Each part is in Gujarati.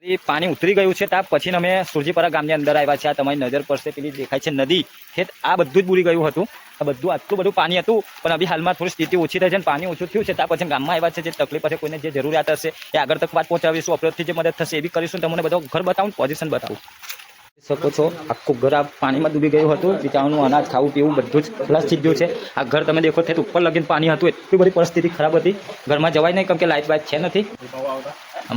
એ પાણી ઉતરી ગયું છે ત્યાં પછી અમે સુરજીપરા ગામની અંદર આવ્યા છે. આ તમારી નજર પડશે પેલી દેખાય છે નદી, ખેત આ બધું જ બુરી ગયું હતું. આ બધું આટલું બધું પાણી હતું, પણ અભી હાલમાં થોડી સ્થિતિ ઓછી થઈ છે, પાણી ઓછું થયું છે. ત્યાં પછી ગામમાં આવ્યા છે. જે તકલીફ હશે, કોઈને જે જરૂરિયાત હશે એ આગળ તક વાત પહોંચાડીશું. અપલોડથી જે મદદ થશે એ બી કરીશું. તમને બધો ઘર બતાવું, પોઝિશન બતાવું શકો છો. આખું ઘર આ પાણીમાં ડૂબી ગયું હતું. બિચારાનું અનાજ ખાવું પીવું બધું જ ખલાસ થઈ ગયું છે. આ ઘર તમે દેખો તે ઉપર લગીને પાણી હતું. એટલી બધી પરિસ્થિતિ ખરાબ હતી, ઘરમાં જવાય નહીં, કેમ કે લાઇટ વાઇટ છે નથી.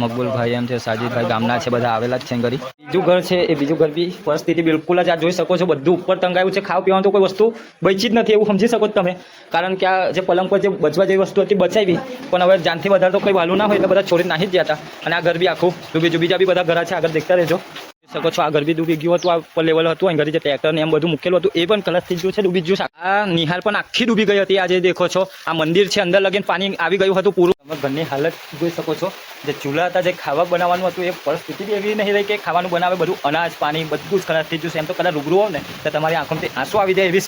મકબુલભાઈ એમ છે, સાજીદભાઈ ગામના છે, બધા આવેલા જ છે. ઘરે બીજું ઘર છે, એ બીજું ઘર બી પરિસ્થિતિ બિલકુલ જ આ જોઈ શકો છો. બધું ઉપર ટંગાયું છે. ખાવા પીવાનું તો કોઈ વસ્તુ બચી જ નથી, એવું સમજી શકો છો તમે. કારણ કે આ જે પલંગ પર જે બચવા જેવી વસ્તુ હતી બચાવી, પણ હવે જાનથી વધારે તો કોઈ વાલું ના હોય એટલે બધા છોડી નાહી જ ગયા હતા. અને આ ઘર બી આખું ડૂબી બીજા બી બધા ઘર છે, આગળ દેખતા રહેજો. શકો છો આ ઘર બી ડૂબી ગયું હતું. આ ઉપર લેવલ હતું, અહીં ઘરે જે ટ્રેક્ટર ને એમ બધું મૂકેલું હતું એ પણ કલર થઈ ગયું છે, ડૂબી ગયું છે. આ નિહાલ પણ આખી ડૂબી ગઈ હતી. આ જે દેખો છો આ મંદિર છે, અંદર લગીને પાણી આવી ગયું હતું પૂરું. તમે ઘરની હાલત જોઈ શકો છો. જે ચૂલા હતા, જે ખાવા બનાવવાનું હતું, એ પરિસ્થિતિ બી એવી નહીં રહી કે ખાવાનું બનાવે. બધું અનાજ પાણી બધું જ ખરાબ થઈ ગયું છે. એમ તો કદાચ રૂબરૂ હોવ ને તો તમારી આંખોમાંથી આંસુ આવી જાય એવી.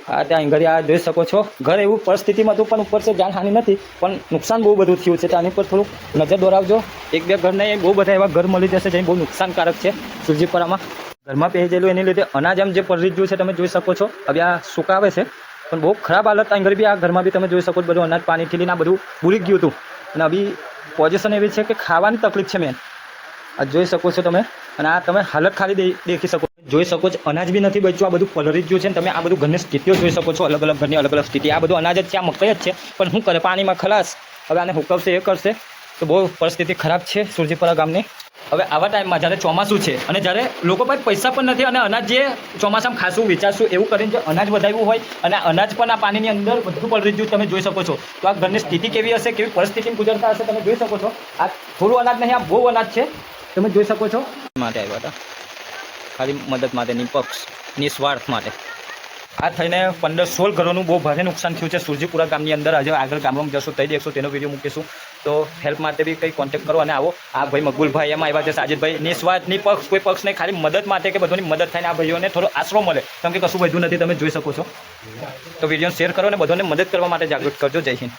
હા, ત્યાં ઘરે આ જોઈ શકો છો. ઘર એવું પરિસ્થિતિમાં હતું, પણ ઉપર છે જાનહાનિ નથી, પણ નુકસાન બહુ બધું થયું છે. આની પર થોડુંક નજર દોરાવજો. એક બે ઘર નહીં, બહુ બધા એવા ઘર મળી જશે જે બહુ નુકસાનકારક છે સુરજીપરામાં. ઘરમાં પહેરેલું એની લીધે અનાજ એમ જે પલળી ગયું છે તમે જોઈ શકો છો. હવે આ સુકાવે છે, પણ બહુ ખરાબ હાલત. અહીં ઘર બી આ ઘરમાં બી તમે જોઈ શકો છો. બધું અનાજ પાણીથી લઈને બધું ભૂલી ગયું હતું. અને અભી પોઝિશન એવી છે કે ખાવાની તકલીફ છે મેન. આ જોઈ શકો છો તમે. અને આ તમે હાલત ખાલી દેખી શકો જોઈ શકો છો. અનાજ બી નથી બચ્યું, આ બધું પલળી ગયું છે. તમે આ બધું ઘરની સ્થિતિઓ જોઈ શકો છો. અલગ અલગ ઘરની અલગ અલગ સ્થિતિ. આ બધું અનાજ જ છે, આ મકઈ જ છે, પણ શું કરે પાણીમાં ખલાસ. હવે આને હુકવશે એ કરશે, તો બહુ પરિસ્થિતિ ખરાબ છે સુરજીપરા ગામની. હવે આવા ટાઈમમાં જ્યારે ચોમાસું છે અને જ્યારે લોકો પાસે પૈસા પણ નથી અને અનાજ જે ચોમાસામાં ખાસું વિચારશું એવું કરીને જે અનાજ વધાવ્યું હોય અને અનાજ પણ આ પાણીની અંદર બધું પલળી ગયું તમે જોઈ શકો છો. તો આ ઘરની સ્થિતિ કેવી હશે, કેવી પરિસ્થિતિમાં ગુજરતા હશે તમે જોઈ શકો છો. આ થોડું અનાજ નહીં, આ બહુ અનાજ છે, તમે જોઈ શકો છો. માટે આવ્યા હતા ખાલી મદદ માટે, નિપક્ષ નિસ્વાર્થ માટે. આ થઈને 15-16 ઘરોનું બહુ ભારે નુકસાન થયું છે સુરજીપુરા ગામની અંદર. આજે આગળ ગામમાં જશો તઈ દેખશો, તેનો વિડીયો મૂકીશું. તો હેલ્પ માટે બી કંઈ કોન્ટેક્ટ કરો અને આવો. આ ભાઈ મકબુલભાઈ એમાં આવ્યા છે, સાજીદભાઈ. નિસ્વાર્થ નિપક્ષ કોઈ પક્ષ નહીં, ખાલી મદદ માટે કે બધોની મદદ થઈને આ ભાઈઓને થોડો આશરો મળે, કેમ કે કશું વધ્યું નથી તમે જોઈ શકો છો. તો વિડીયો શેર કરો અને બધાને મદદ કરવા માટે જાગૃત કરજો. જય હિન્દ.